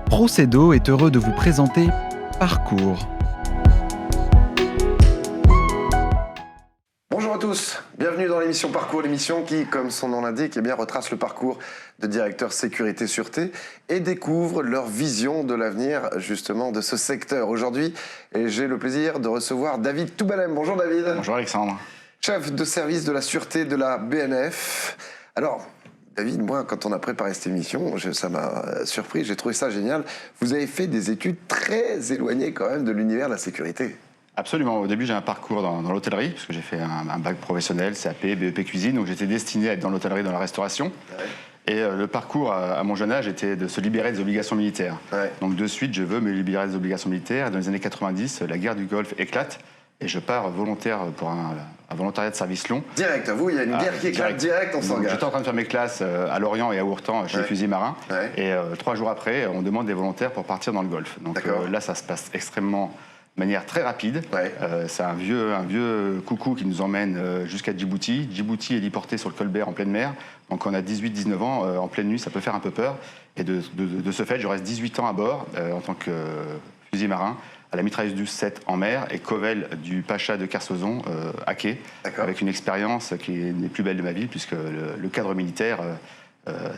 Procedo est heureux de vous présenter Parcours. Bonjour à tous, bienvenue dans l'émission Parcours, l'émission qui, comme son nom l'indique, retrace le parcours de directeurs sécurité-sûreté et découvre leur vision de l'avenir justement de ce secteur. Aujourd'hui, j'ai le plaisir de recevoir David Toubalem. Bonjour David. Bonjour Alexandre. Chef de service de la sûreté de la BNF. Alors, David, moi, quand on a préparé cette émission, ça m'a surpris, j'ai trouvé ça génial. Vous avez fait des études très éloignées quand même de l'univers de la sécurité. Absolument. Au début, j'ai un parcours dans l'hôtellerie, parce que j'ai fait un bac professionnel, CAP, BEP cuisine, donc j'étais destiné à être dans l'hôtellerie, dans la restauration. Ouais. Et le parcours à mon jeune âge était de se libérer des obligations militaires. Ouais. Donc de suite, je veux me libérer des obligations militaires. Et dans les années 90, la guerre du Golfe éclate. Et je pars volontaire pour un volontariat de service long. Direct, à vous, il y a une guerre qui éclate direct, on s'engage. J'étais en train de faire mes classes à Lorient et à Ourtan chez les fusiliers marins. Ouais. Et 3 jours après, on demande des volontaires pour partir dans le Golfe. Donc là, ça se passe extrêmement de manière très rapide. Ouais. C'est un vieux coucou qui nous emmène jusqu'à Djibouti. Djibouti est héliporté sur le Colbert en pleine mer. Donc on a 18-19 ans, en pleine nuit, ça peut faire un peu peur. Et de ce fait, je reste 18 ans à bord en tant que fusilier marin, à la mitrailleuse du 7 en mer et Covel du Pacha de Kersozon à quai, avec une expérience qui est une des plus belles de ma vie, puisque le cadre militaire,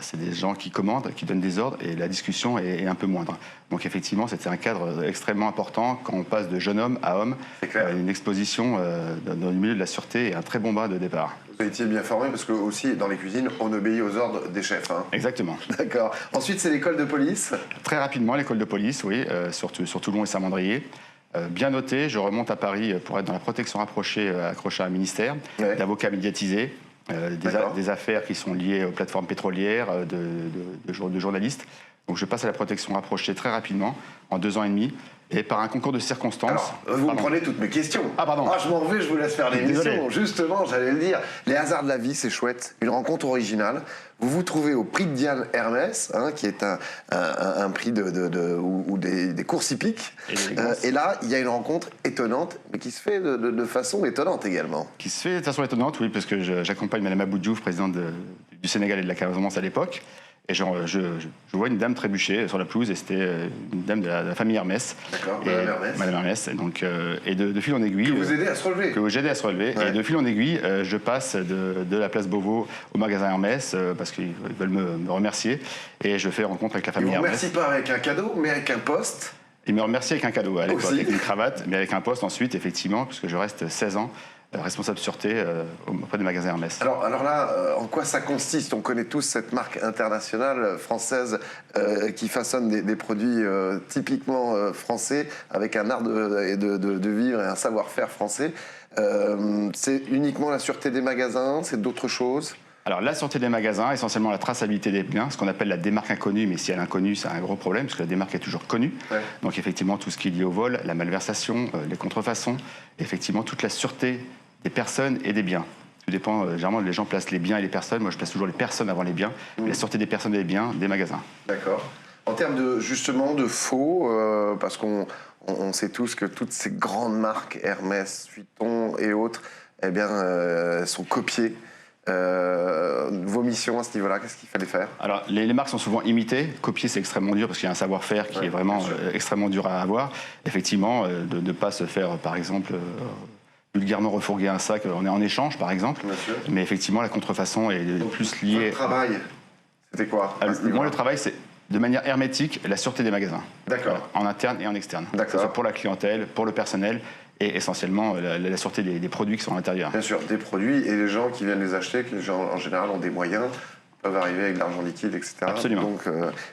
c'est des gens qui commandent, qui donnent des ordres, et la discussion est un peu moindre. Donc effectivement, c'était un cadre extrêmement important quand on passe de jeune homme à homme, une exposition dans le milieu de la sûreté et un très bon bas de départ. Vous étiez bien formé parce que aussi dans les cuisines, on obéit aux ordres des chefs. Hein. Exactement. D'accord. Ensuite, c'est l'école de police. Très rapidement, l'école de police, oui, sur Toulon et Saint-Mandrier. Bien noté, je remonte à Paris pour être dans la protection rapprochée, accrochée à un ministère, d'avocats médiatisés. Des affaires qui sont liées aux plateformes pétrolières, de journalistes. Donc je passe à la protection rapprochée très rapidement, en 2 ans et demi, et par un concours de circonstances... Alors, vous me prenez toutes mes questions. Ah, pardon. Ah, je m'en vais, je vous laisse faire l'émission. Justement, j'allais le dire, les hasards de la vie, c'est chouette. Une rencontre originale. Vous vous trouvez au prix de Diane Hermès, hein, qui est un prix ou des courses hippiques. Et là, il y a une rencontre étonnante, mais qui se fait de façon étonnante également. Qui se fait de façon étonnante, oui, parce que j'accompagne Mme Abou Diouf, présidente du Sénégal et de la Casamance à l'époque. Et je vois une dame trébucher sur la pelouse, et c'était une dame de la famille Hermès. D'accord, Madame Hermès. Donc, et de fil en aiguille... Que vous aidez à se relever. Que j'aidais à se relever. Ouais. Et de fil en aiguille, je passe de la place Beauvau au magasin Hermès, parce qu'ils veulent me remercier. Et je fais rencontre avec la famille Hermès. Ils ne vous remercient pas avec un cadeau, mais avec un poste. Ils me remercient avec un cadeau à l'époque, avec une cravate, mais avec un poste ensuite, effectivement, puisque je reste 16 ans. Responsable sûreté auprès des magasins Hermès. Alors là, en quoi ça consiste? On connaît tous cette marque internationale française qui façonne des produits typiquement français, avec un art de vivre et un savoir-faire français. C'est uniquement la sûreté des magasins? C'est d'autres choses? Alors la sûreté des magasins, essentiellement la traçabilité des biens, ce qu'on appelle la démarque inconnue, mais si elle est inconnue, c'est un gros problème, parce que la démarque est toujours connue. Ouais. Donc effectivement, tout ce qui est lié au vol, la malversation, les contrefaçons, effectivement toute la sûreté des personnes et des biens. Tout dépend, généralement les gens placent les biens et les personnes, moi je place toujours les personnes avant les biens, la sûreté des personnes et des biens des magasins. D'accord. En termes justement de faux, parce qu'on sait tous que toutes ces grandes marques, Hermès, Vuitton et autres, sont copiées. Vos missions à ce niveau-là, qu'est-ce qu'il fallait faire? Alors, les marques sont souvent imitées. Copier, c'est extrêmement dur parce qu'il y a un savoir-faire qui est vraiment extrêmement dur à avoir. Effectivement, de ne pas se faire, par exemple, vulgairement refourguer un sac en échange, par exemple. Mais effectivement, la contrefaçon est plus liée... Votre travail, c'était quoi? Moi, le travail, c'est de manière hermétique la sûreté des magasins. D'accord. En interne et en externe. D'accord. Que ce soit pour la clientèle, pour le personnel, et essentiellement la sûreté des produits qui sont à l'intérieur. Bien sûr, des produits et les gens qui viennent les acheter, qui en général ont des moyens, peuvent arriver avec de l'argent liquide, etc. Absolument. Donc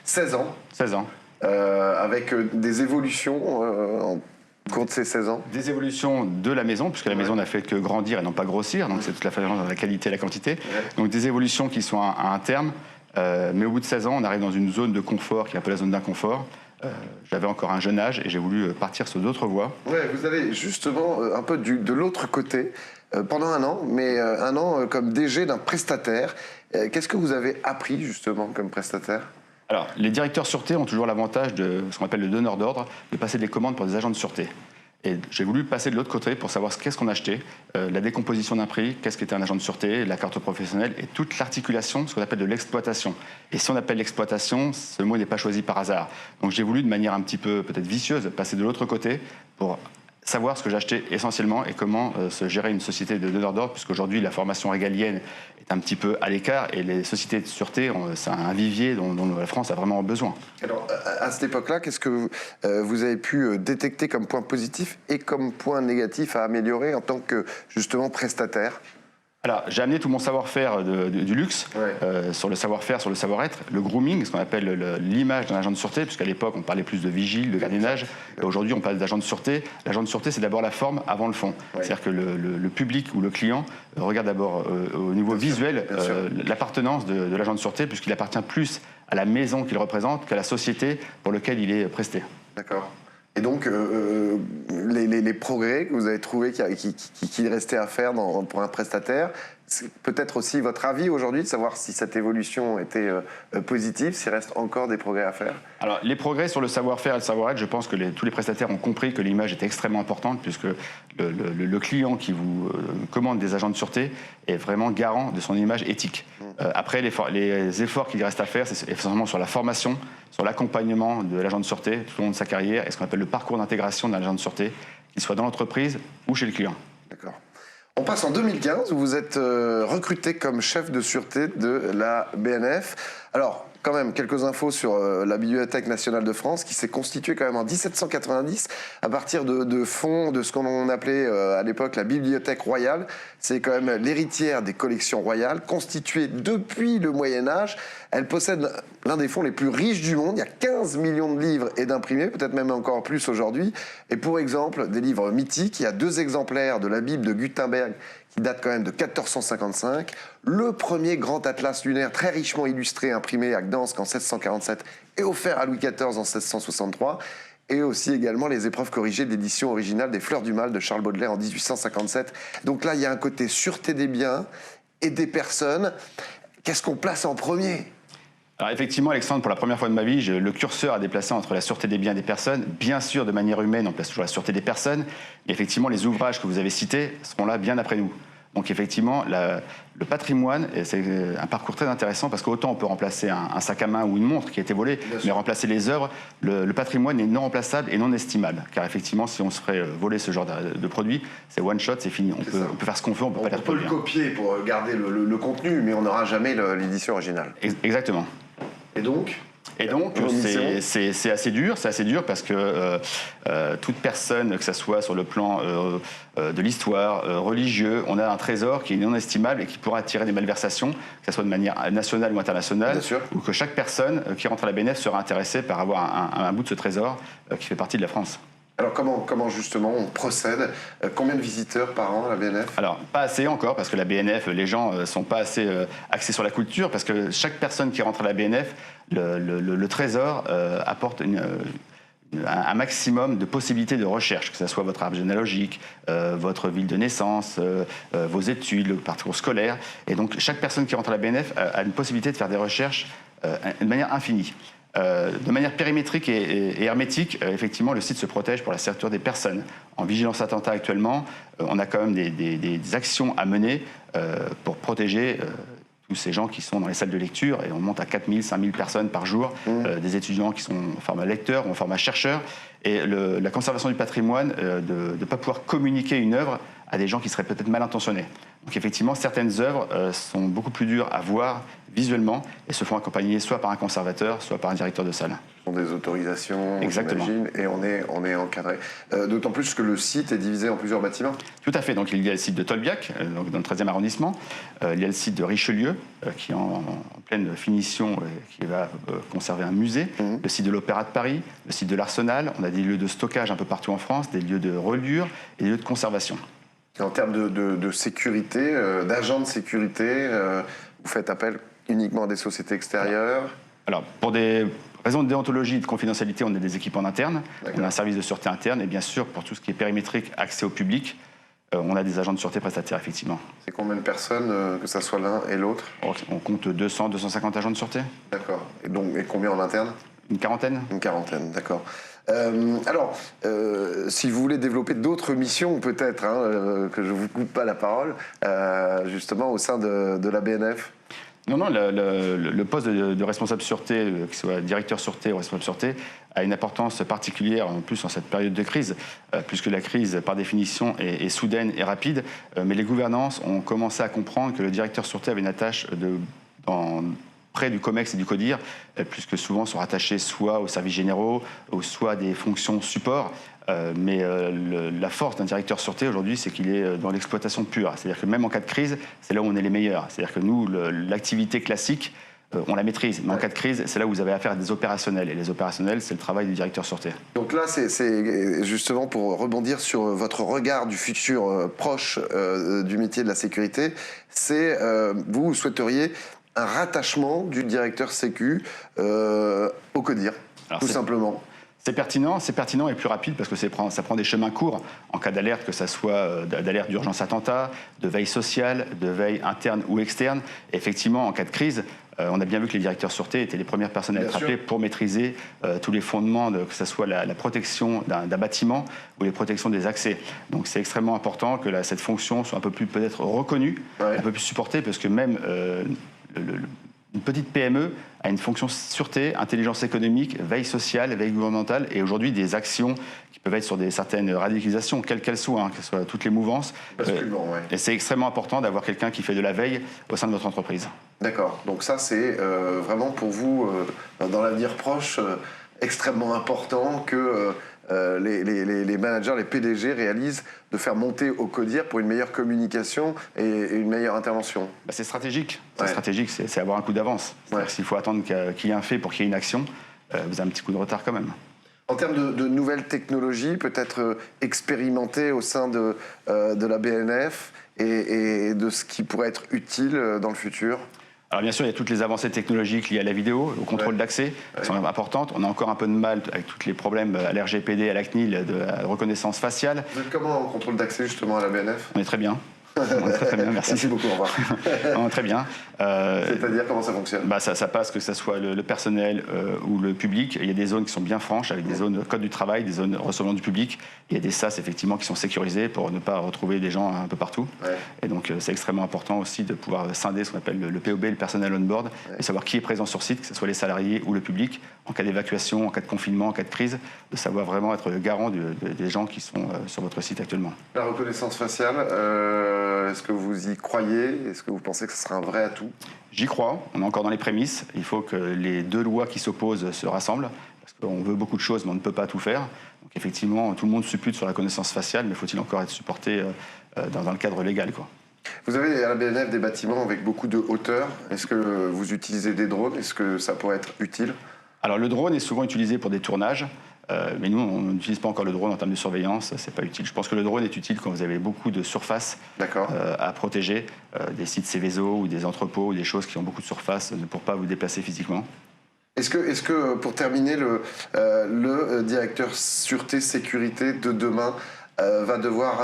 16 ans. 16 ans. Avec des évolutions en cours de ces 16 ans. Des évolutions de la maison, puisque la maison n'a fait que grandir et non pas grossir, donc c'est toute la différence dans la qualité et la quantité. Donc des évolutions qui sont à un terme, mais au bout de 16 ans, on arrive dans une zone de confort qui est un peu la zone d'inconfort. J'avais encore un jeune âge et j'ai voulu partir sur d'autres voies. Ouais, vous allez justement un peu de l'autre côté pendant un an, mais un an comme DG d'un prestataire. Qu'est-ce que vous avez appris justement comme prestataire? Alors, les directeurs sûreté ont toujours l'avantage de ce qu'on appelle le donneur d'ordre, de passer des commandes pour des agents de sûreté. Et j'ai voulu passer de l'autre côté pour savoir qu'est-ce qu'on achetait, la décomposition d'un prix, qu'est-ce qu'était un agent de sûreté, la carte professionnelle et toute l'articulation, ce qu'on appelle de l'exploitation. Et si on appelle l'exploitation, ce mot n'est pas choisi par hasard. Donc j'ai voulu de manière un petit peu peut-être vicieuse passer de l'autre côté pour savoir ce que j'achetais essentiellement et comment se gérer une société de donneurs d'ordre, puisqu'aujourd'hui la formation régalienne est un petit peu à l'écart et les sociétés de sûreté, c'est un vivier dont la France a vraiment besoin. Alors à cette époque-là, qu'est-ce que vous avez pu détecter comme point positif et comme point négatif à améliorer en tant que justement prestataire ? Alors, j'ai amené tout mon savoir-faire du luxe, sur le savoir-faire, sur le savoir-être, le grooming, ce qu'on appelle l'image d'un agent de sûreté, puisqu'à l'époque, on parlait plus de vigile, de gardiennage, et aujourd'hui, on parle d'agent de sûreté. L'agent de sûreté, c'est d'abord la forme avant le fond. C'est-à-dire que le public ou le client regarde d'abord au niveau visuel l'appartenance de l'agent de sûreté, puisqu'il appartient plus à la maison qu'il représente qu'à la société pour laquelle il est presté. D'accord. Et donc, les progrès que vous avez trouvés qui restaient à faire pour un prestataire, c'est peut-être aussi votre avis aujourd'hui de savoir si cette évolution était positive, s'il reste encore des progrès à faire ? Alors, les progrès sur le savoir-faire et le savoir-être, je pense que tous les prestataires ont compris que l'image est extrêmement importante, puisque le client qui vous commande des agents de sûreté est vraiment garant de son image éthique. Après, les efforts qu'il reste à faire, c'est essentiellement sur la formation, sur l'accompagnement de l'agent de sûreté tout au long de sa carrière, et ce qu'on appelle le parcours d'intégration d'un agent de sûreté, qu'il soit dans l'entreprise ou chez le client. D'accord. On passe en 2015, où vous êtes recruté comme chef de sûreté de la BNF. Alors, quand même, quelques infos sur la Bibliothèque nationale de France, qui s'est constituée quand même en 1790, à partir de fonds de ce qu'on appelait à l'époque la Bibliothèque royale. C'est quand même l'héritière des collections royales, constituée depuis le Moyen-Âge. Elle possède l'un des fonds les plus riches du monde. Il y a 15 millions de livres et d'imprimés, peut-être même encore plus aujourd'hui. Et pour exemple, des livres mythiques, il y a 2 exemplaires de la Bible de Gutenberg, qui date quand même de 1455, le premier grand atlas lunaire très richement illustré, imprimé à Gdansk en 1647 et offert à Louis XIV en 1663, et aussi également les épreuves corrigées de l'édition originale des Fleurs du Mal de Charles Baudelaire en 1857. Donc là, il y a un côté sûreté des biens et des personnes. Qu'est-ce qu'on place en premier ? Alors effectivement, Alexandre, pour la première fois de ma vie, le curseur a déplacé entre la sûreté des biens et des personnes. Bien sûr, de manière humaine, on place toujours la sûreté des personnes. Et effectivement, les ouvrages que vous avez cités seront là bien après nous. Donc effectivement, le patrimoine, c'est un parcours très intéressant parce qu'autant on peut remplacer un sac à main ou une montre qui a été volée, mais remplacer les œuvres, le patrimoine est non remplaçable et non estimable. Car effectivement, si on se ferait voler ce genre de produit, c'est one shot, c'est fini. On peut faire ce qu'on veut, on peut pas les reproduire. On peut le copier pour garder le contenu, mais on n'aura jamais l'édition originale. Exactement. Et donc, c'est assez dur parce que toute personne, que ce soit sur le plan de l'histoire, religieux, on a un trésor qui est non estimable et qui pourra attirer des malversations, que ce soit de manière nationale ou internationale, ou que chaque personne qui rentre à la BNF sera intéressée par avoir un bout de ce trésor qui fait partie de la France. Alors comment justement on procède ? Combien de visiteurs par an à la BNF ? Alors pas assez encore parce que la BNF, les gens ne sont pas assez axés sur la culture parce que chaque personne qui rentre à la BNF, le trésor apporte un maximum de possibilités de recherche, que ce soit votre arbre généalogique, votre ville de naissance, vos études, le parcours scolaire. Et donc chaque personne qui rentre à la BNF a une possibilité de faire des recherches de manière infinie. De manière périmétrique et hermétique, effectivement, le site se protège pour la sécurité des personnes. En vigilance attentat actuellement, on a quand même des actions à mener pour protéger tous ces gens qui sont dans les salles de lecture, et on monte à 4000, 5000 personnes par jour, des étudiants qui sont en format lecteur ou en format chercheur, et la conservation du patrimoine, de ne pas pouvoir communiquer une œuvre à des gens qui seraient peut-être mal intentionnés. Donc effectivement, certaines œuvres sont beaucoup plus dures à voir visuellement et se font accompagner soit par un conservateur, soit par un directeur de salle. Ce sont des autorisations, exactement, et on est encadré. D'autant plus que le site est divisé en plusieurs bâtiments. Tout à fait. Donc il y a le site de Tolbiac, donc dans le 13e arrondissement. Il y a le site de Richelieu, qui est en pleine finition, qui va conserver un musée. Le site de l'Opéra de Paris, le site de l'Arsenal. On a des lieux de stockage un peu partout en France, des lieux de reliure et des lieux de conservation. Et en termes de sécurité, d'agents de sécurité, vous faites appel uniquement à des sociétés extérieures ? Alors, pour des raisons de déontologie et de confidentialité, on a des équipes en interne, on a un service de sûreté interne, et bien sûr, pour tout ce qui est périmétrique, accès au public, on a des agents de sûreté prestataires, effectivement. C'est combien de personnes, que ça soit l'un et l'autre ? On compte 200, 250 agents de sûreté. D'accord. Et combien en interne ? Une quarantaine. Une quarantaine, d'accord. Alors, si vous voulez développer d'autres missions, peut-être, que je ne vous coupe pas la parole, justement au sein de la BNF. Non, le poste de responsable sûreté, que ce soit directeur sûreté ou responsable sûreté, a une importance particulière, en plus en cette période de crise, puisque la crise, par définition, est soudaine et rapide. Mais les gouvernances ont commencé à comprendre que le directeur sûreté avait une attache près du COMEX et du CODIR, puisque souvent sont rattachés soit aux services généraux, ou soit à des fonctions support. Mais la force d'un directeur sûreté aujourd'hui, c'est qu'il est dans l'exploitation pure. C'est-à-dire que même en cas de crise, c'est là où on est les meilleurs. C'est-à-dire que nous, l'activité classique, on la maîtrise. Mais en cas de crise, c'est là où vous avez affaire à des opérationnels. Et les opérationnels, c'est le travail du directeur sûreté. Donc là, c'est justement pour rebondir sur votre regard du futur proche du métier de la sécurité. C'est vous souhaiteriez un rattachement du directeur sécu au CODIR, tout simplement. C'est pertinent et plus rapide parce que ça prend des chemins courts en cas d'alerte, que ça soit d'alerte d'urgence attentat, de veille sociale, de veille interne ou externe. Et effectivement, en cas de crise, on a bien vu que les directeurs sûreté étaient les premières personnes à être appelées pour maîtriser tous les fondements, que ce soit la protection d'un bâtiment ou les protections des accès. Donc c'est extrêmement important que cette fonction soit un peu plus peut-être reconnue, un peu plus supportée, parce que même une petite PME a une fonction sûreté, intelligence économique, veille sociale, veille gouvernementale, et aujourd'hui des actions qui peuvent être sur certaines radicalisations, quelles qu'elles soient, que ce soit toutes les mouvances. Et c'est extrêmement important d'avoir quelqu'un qui fait de la veille au sein de votre entreprise. D'accord, donc ça c'est vraiment pour vous, dans l'avenir proche, extrêmement important que les managers, les PDG réalisent de faire monter au CODIR pour une meilleure communication et une meilleure intervention. C'est stratégique. C'est avoir un coup d'avance. S'il faut attendre qu'il y ait un fait pour qu'il y ait une action, vous avez un petit coup de retard quand même. En termes de nouvelles technologies, peut-être expérimentées au sein de la BNF et de ce qui pourrait être utile dans le futur? Alors bien sûr, il y a toutes les avancées technologiques liées à la vidéo, au contrôle d'accès, qui sont importantes. On a encore un peu de mal avec tous les problèmes à l'RGPD, à la CNIL, de la reconnaissance faciale. Vous êtes comment en contrôle d'accès justement à la BNF? On est très bien. Très bien, merci. Merci beaucoup, au revoir. Très bien. C'est-à-dire, comment ça fonctionne? Ça passe, que ce soit le personnel ou le public. Il y a des zones qui sont bien franches, avec des zones code du travail, des zones recevant du public. Il y a des SAS, effectivement, qui sont sécurisés pour ne pas retrouver des gens un peu partout. Et donc, c'est extrêmement important aussi de pouvoir scinder ce qu'on appelle le POB, le personnel on-board, et savoir qui est présent sur site, que ce soit les salariés ou le public, en cas d'évacuation, en cas de confinement, en cas de crise, de savoir vraiment être le garant des gens qui sont sur votre site actuellement. La reconnaissance faciale, est-ce que vous y croyez? Est-ce que vous pensez que ce sera un vrai atout? J'y crois, on est encore dans les prémices. Il faut que les deux lois qui s'opposent se rassemblent, parce qu'on veut beaucoup de choses, mais on ne peut pas tout faire. Donc effectivement, tout le monde suppute sur la reconnaissance faciale, mais faut-il encore être supporté dans le cadre légal, quoi. Vous avez à la BNF des bâtiments avec beaucoup de hauteur. Est-ce que vous utilisez des drones? Est-ce que ça pourrait être utile? Alors le drone est souvent utilisé pour des tournages. Mais nous, on n'utilise pas encore le drone en termes de surveillance, c'est pas utile. Je pense que le drone est utile quand vous avez beaucoup de surface à protéger, des sites Céveso ou des entrepôts ou des choses qui ont beaucoup de surface pour ne pas vous déplacer physiquement. Est-ce que pour terminer, le directeur sûreté sécurité de demain va devoir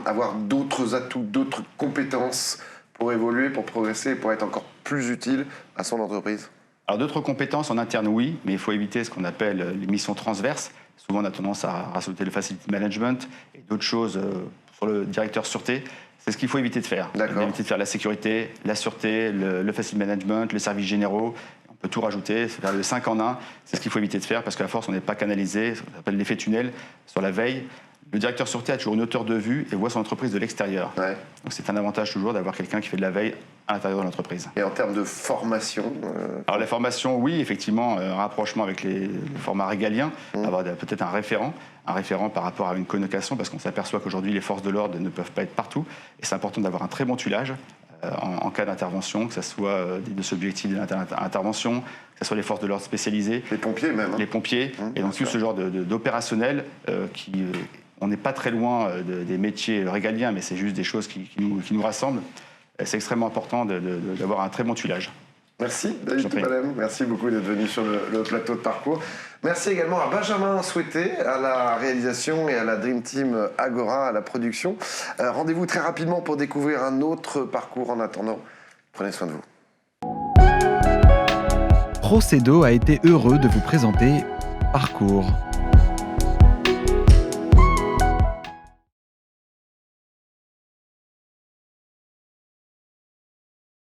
avoir d'autres atouts, d'autres compétences pour évoluer, pour progresser et pour être encore plus utile à son entreprise? Alors d'autres compétences en interne, oui, mais il faut éviter ce qu'on appelle les missions transverses. Souvent, on a tendance à rajouter le facility management et d'autres choses sur le directeur sûreté. C'est ce qu'il faut éviter de faire. Éviter de faire la sécurité, la sûreté, le facility management, les services généraux. On peut tout rajouter, c'est faire le 5 en 1. C'est ce qu'il faut éviter de faire parce qu'à force, on n'est pas canalisé, ce qu'on appelle l'effet tunnel sur la veille. Le directeur sûreté a toujours une hauteur de vue et voit son entreprise de l'extérieur. Donc c'est un avantage toujours d'avoir quelqu'un qui fait de la veille à l'intérieur de l'entreprise. Et en termes de formation Alors la formation, oui, effectivement, un rapprochement avec les formats régaliens, avoir peut-être un référent par rapport à une connotation, parce qu'on s'aperçoit qu'aujourd'hui les forces de l'ordre ne peuvent pas être partout, et c'est important d'avoir un très bon tuilage en cas d'intervention, que ce soit des subjectifs d'intervention, que ce soit les forces de l'ordre spécialisées. Les pompiers même. Les pompiers, et donc tout ce genre d'opérationnel qui... on n'est pas très loin des métiers régaliens, mais c'est juste des choses qui nous rassemblent. C'est extrêmement important d'avoir un très bon tuilage. Merci David Toupalem, merci beaucoup d'être venu sur le plateau de Parcours. Merci également à Benjamin Souhaité, à la réalisation et à la Dream Team Agora, à la production. Rendez-vous très rapidement pour découvrir un autre parcours. En attendant, prenez soin de vous. Procedo a été heureux de vous présenter Parcours.